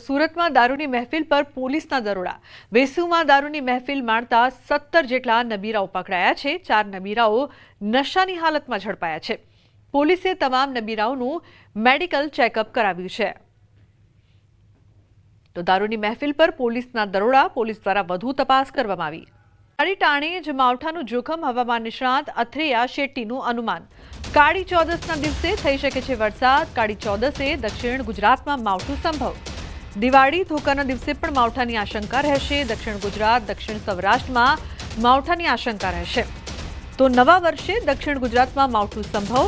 સુરતમાં દારૂની મહેફિલ પર પોલીસના દરોડા. વેસુમાં દારૂની મહેફિલ માણતા 17 જેટલા નબીરાઓ પકડાયા છે. 4 નબીરાઓ નશાની હાલતમાં ઝડપાયા છે. પોલીસે તમામ નબીરાઓનું મેડિકલ ચેકઅપ કરાવ્યું છે. તો દારૂની મહેફિલ પર પોલીસના દરોડા. પોલીસ દ્વારા વધુ તપાસ કરવામાં આવી. કાળી ટાણે જ માવઠાનું જોખમ. હવામાન નિષ્ણાત અથરેયા શેટ્ટીનું અનુમાન. કાળી ચોદસના દિવસે થઈ શકે છે વરસાદ. કાળી ચોદસે દક્ષિણ ગુજરાતમાં માવઠું સંભવ. દિવાળી ધોકાના દિવસે પણ માવઠાની આશંકા રહેશે. દક્ષિણ ગુજરાત, દક્ષિણ સૌરાષ્ટ્રમાં માવઠાની આશંકા રહેશે. તો નવા વર્ષે દક્ષિણ ગુજરાતમાં માવઠું સંભવ.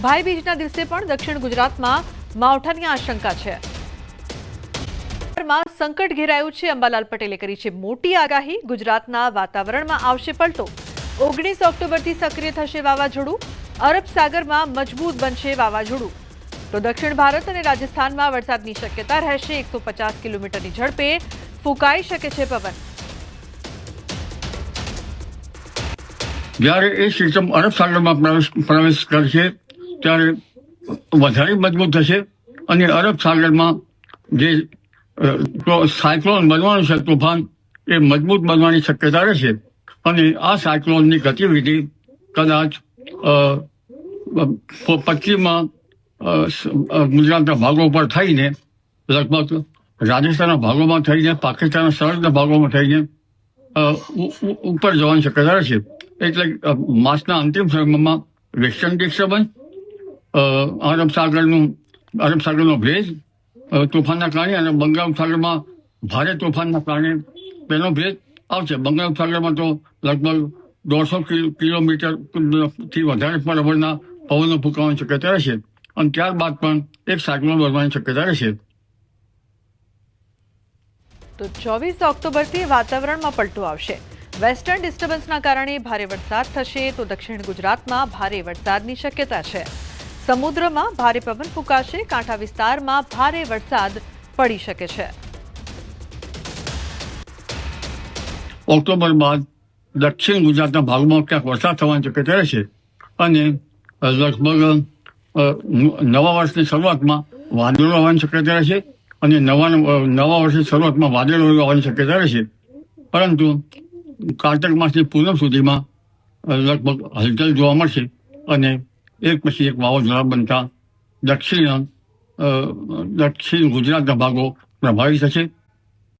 ભાઈ બીજના દિવસે પણ દક્ષિણ ગુજરાતમાં માવઠાની આશંકા છે. સંકટ ઘેરાયું છે. અંબાલાલ પટેલે કરી છે મોટી આગાહી. ગુજરાતના વાતાવરણમાં આવશે પલટો. 19 ઓક્ટોબરથી સક્રિય થશે વાવાઝોડું. અરબ સાગરમાં મજબૂત બનશે વાવાઝોડું. તો દક્ષિણ ભારત અને રાજસ્થાનમાં વરસાદની શક્યતા રહેશે. 150 કિલોમીટરની ઝડપે ફૂંકાઈ શકે છે પવન. જ્યારે એ સિસ્ટમ અરબ સાગરમાં પ્રવેશ કરશે ત્યારે વધારે મજબૂત થશે અને અરબ સાગરમાં જે સાયક્લોન બનવાનું છે, તોફાન, એ મજબૂત બનવાની શક્યતા રહેશે. અને આ સાયક્લોનની ગતિવિધિ કદાચ પશ્ચિમમાં ગુજરાતના ભાગો પર થઈને લગભગ રાજસ્થાનના ભાગોમાં થઈને પાકિસ્તાનના સરહદના ભાગોમાં થઈને ઉપર જવાની શક્યતા રહેશે. એટલે માસના અંતિમ સમયમાં વેસ્ટર્ન ડિસ્ટર્બન્સ, અરબ સાગરનો ભેજ તોફાનના કારણે અને બંગાળ સાગરમાં ભારે તોફાનના કારણે તેનો ભેજ આવશે. બંગાળ સાગરમાં તો લગભગ 150 કિલોમીટરથી વધારે બરાબરના પવનો ફૂંકાવાની શક્યતા રહેશે. અને ત્યારબાદ પણ એક સાયક્લોન બનવાની શક્યતા રહેશે. તો 24 ઓક્ટોબરથી વાતાવરણમાં પલટો આવશે. વેસ્ટર્ન ડિસ્ટર્બન્સના કારણે ભારે વરસાદ થશે. તો દક્ષિણ ગુજરાતમાં ભારે વરસાદની શક્યતા છે. સમુદ્રમાં ભારે પવન ફૂંકાશે. કાંઠા વિસ્તારમાં ભારે વરસાદ પડી શકે છે. ઓક્ટોબર બાદ દક્ષિણ ગુજરાતના ભાગમાં ક્યાંક વરસાદ થવાની શક્યતા રહેશે. અને લગભગ નવા વર્ષની શરૂઆતમાં વાદળો આવવાની શક્યતા રહેશે. અને નવા વર્ષની શરૂઆતમાં વાદળો આવવાની શક્યતા રહેશે. પરંતુ કાર્તક માસની પૂનમ સુધીમાં લગભગ હલચલ જોવા મળશે અને એક પછી એક વાવાઝોડા બનતા દક્ષિણ ગુજરાતના ભાગો પ્રભાવિત થશે.